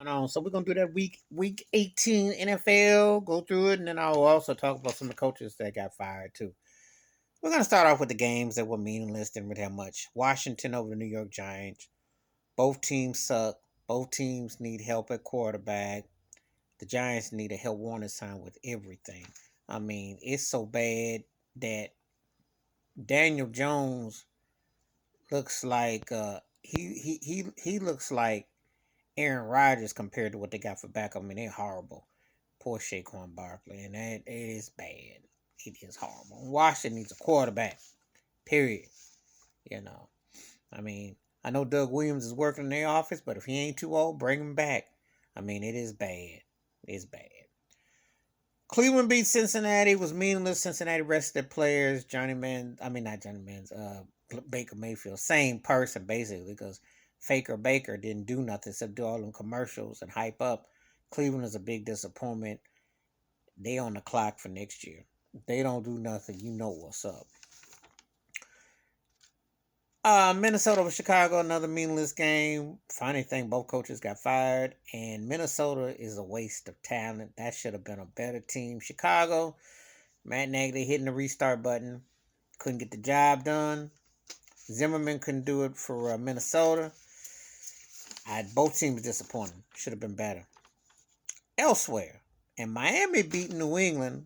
going on. So we're gonna do that week 18 NFL, go through it, and then I'll also talk about some of the coaches that got fired too. We're gonna start off with the games that were meaningless, didn't really have much. Washington over the New York Giants. Both teams suck. Both teams need help at quarterback. The Giants need a help warning sign with everything. I mean, it's so bad that Daniel Jones looks like he looks like Aaron Rodgers compared to what they got for backup. I mean, they're horrible. Poor Saquon Barkley, and that it is bad. It is horrible. Washington needs a quarterback. Period. You know, I mean, I know Doug Williams is working in their office, but if he ain't too old, bring him back. I mean, it is bad. It's bad. Cleveland beat Cincinnati. Was meaningless. Cincinnati rested their players. Not Johnny Man's. Baker Mayfield, same person basically, because Faker Baker didn't do nothing except do all them commercials and hype up. Cleveland is a big disappointment. They on the clock for next year. They don't do nothing. You know what's up. Minnesota over Chicago, another meaningless game. Funny thing, both coaches got fired, and Minnesota is a waste of talent. That should have been a better team. Chicago, Matt Nagy hitting the restart button, couldn't get the job done. Zimmerman couldn't do it for Minnesota. Both teams disappointing. Should have been better. Elsewhere, and Miami beat New England.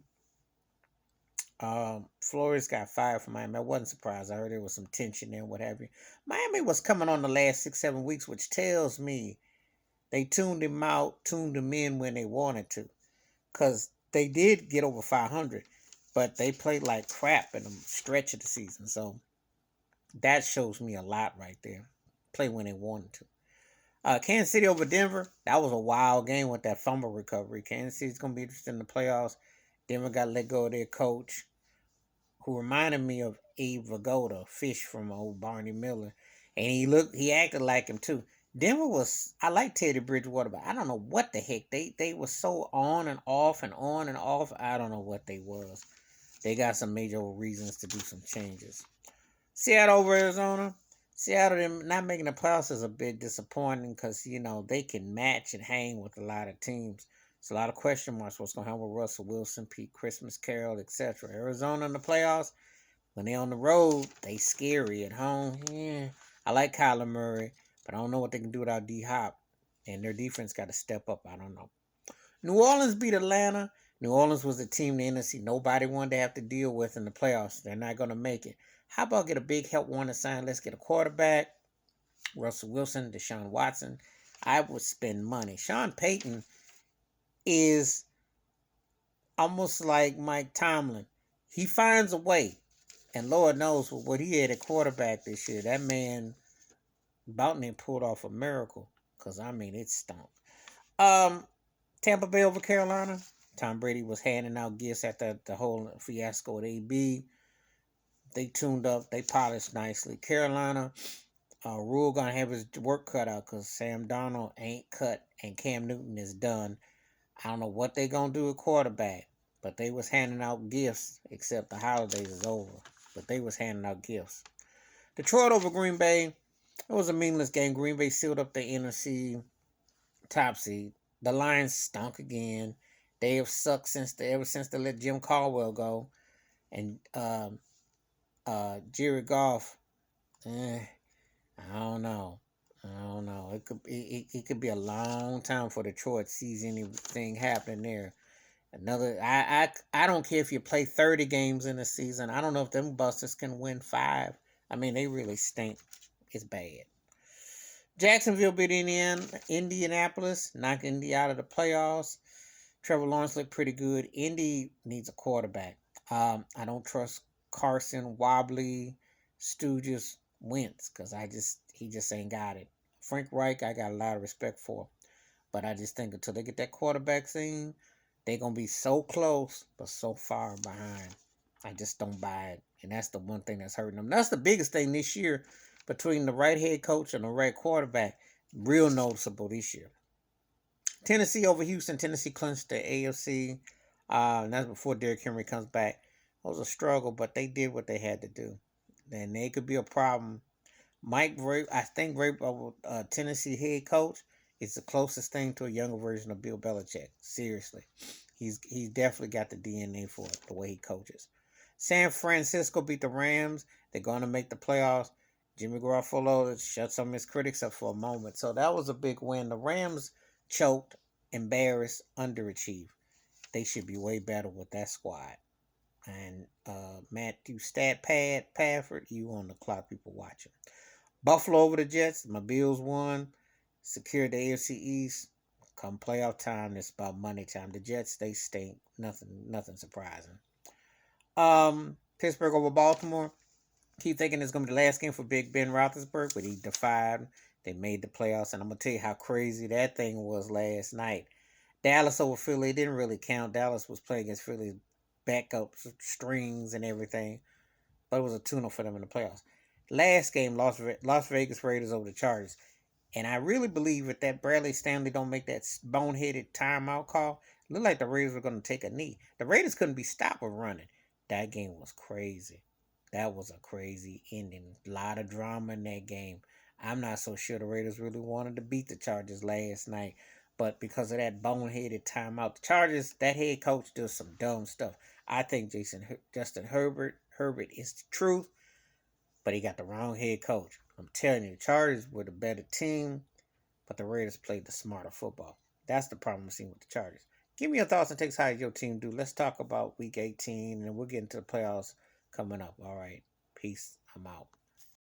Flores got fired from Miami. I wasn't surprised. I heard there was some tension there, what have you. Miami was coming on the last 6-7 weeks, which tells me they tuned him out, tuned him in when they wanted to. Because they did get over 500, but they played like crap in the stretch of the season. So that shows me a lot right there. Play when they wanted to. Kansas City over Denver. That was a wild game with that fumble recovery. Kansas City's going to be interested in the playoffs. Denver got to let go of their coach, who reminded me of Abe Vigoda, Fish from old Barney Miller. And he acted like him too. I like Teddy Bridgewater, but I don't know what the heck. They were so on and off and on and off. I don't know what they was. They got some major reasons to do some changes. Seattle over Arizona. Seattle them not making the playoffs is a bit disappointing because, they can match and hang with a lot of teams. It's a lot of question marks. What's going to happen with Russell Wilson, Pete Christmas Carroll, etc. Arizona in the playoffs, when they on the road, they scary. At home, yeah. I like Kyler Murray, but I don't know what they can do without D-Hop. And their defense got to step up. I don't know. New Orleans beat Atlanta. New Orleans was a team in the NFC nobody wanted to have to deal with in the playoffs. They're not going to make it. How about get a big help warning sign? Let's get a quarterback. Russell Wilson, Deshaun Watson. I would spend money. Sean Payton is almost like Mike Tomlin. He finds a way. And Lord knows what he had at quarterback this year. That man about near pulled off a miracle. Because, it stunk. Tampa Bay over Carolina. Tom Brady was handing out gifts after the whole fiasco at AB. They tuned up. They polished nicely. Carolina, Rule going to have his work cut out because Sam Darnold ain't cut and Cam Newton is done. I don't know what they going to do at quarterback, but they was handing out gifts, except the holidays is over. But they was handing out gifts. Detroit over Green Bay. It was a meaningless game. Green Bay sealed up the NFC top seed. The Lions stunk again. They have sucked ever since they let Jim Caldwell go. And Jared Goff, I don't know. It could be a long time for Detroit sees anything happening there. I don't care if you play 30 games in a season. I don't know if them busters can win 5. They really stink. It's bad. Jacksonville beat Indianapolis, knocked Indy out of the playoffs. Trevor Lawrence looked pretty good. Indy needs a quarterback. I don't trust Carson, Wobbly, Stooges, Wentz, because he just ain't got it. Frank Reich, I got a lot of respect for. But I just think until they get that quarterback scene, they're going to be so close, but so far behind. I just don't buy it. And that's the one thing that's hurting them. That's the biggest thing this year between the right head coach and the right quarterback. Real noticeable this year. Tennessee over Houston. Tennessee clinched the AFC. And that's before Derrick Henry comes back. It was a struggle, but they did what they had to do. And they could be a problem. Mike Vrabel, I think Vrabel, Tennessee head coach, It's the closest thing to a younger version of Bill Belichick. Seriously. He's definitely got the DNA for it, the way he coaches. San Francisco beat the Rams. They're going to make the playoffs. Jimmy Garoppolo shut some of his critics up for a moment. So that was a big win. The Rams choked, embarrassed, underachieved. They should be way better with that squad. And Matthew Stafford, you on the clock, people watching. Buffalo over the Jets. My Bills won. Secured the AFC East. Come playoff time, it's about money time. The Jets, they stink. Nothing surprising. Pittsburgh over Baltimore. Keep thinking it's gonna be the last game for Big Ben Roethlisberger, but he defied. They made the playoffs, and I'm gonna tell you how crazy that thing was last night. Dallas over Philly, it didn't really count. Dallas was playing against Philly's backup strings and everything, but it was a tune-up for them in the playoffs. Last game, Las Vegas Raiders over the Chargers. And I really believe if that Bradley Stanley don't make that boneheaded timeout call, it looked like the Raiders were going to take a knee. The Raiders couldn't be stopped with running. That game was crazy. That was a crazy ending. A lot of drama in that game. I'm not so sure the Raiders really wanted to beat the Chargers last night. But because of that boneheaded timeout, the Chargers, that head coach does some dumb stuff. I think Justin Herbert is the truth, but he got the wrong head coach. I'm telling you, the Chargers were the better team, but the Raiders played the smarter football. That's the problem I'm seeing with the Chargers. Give me your thoughts and takes. How your team do? Let's talk about Week 18, and we'll get into the playoffs coming up. All right. Peace. I'm out.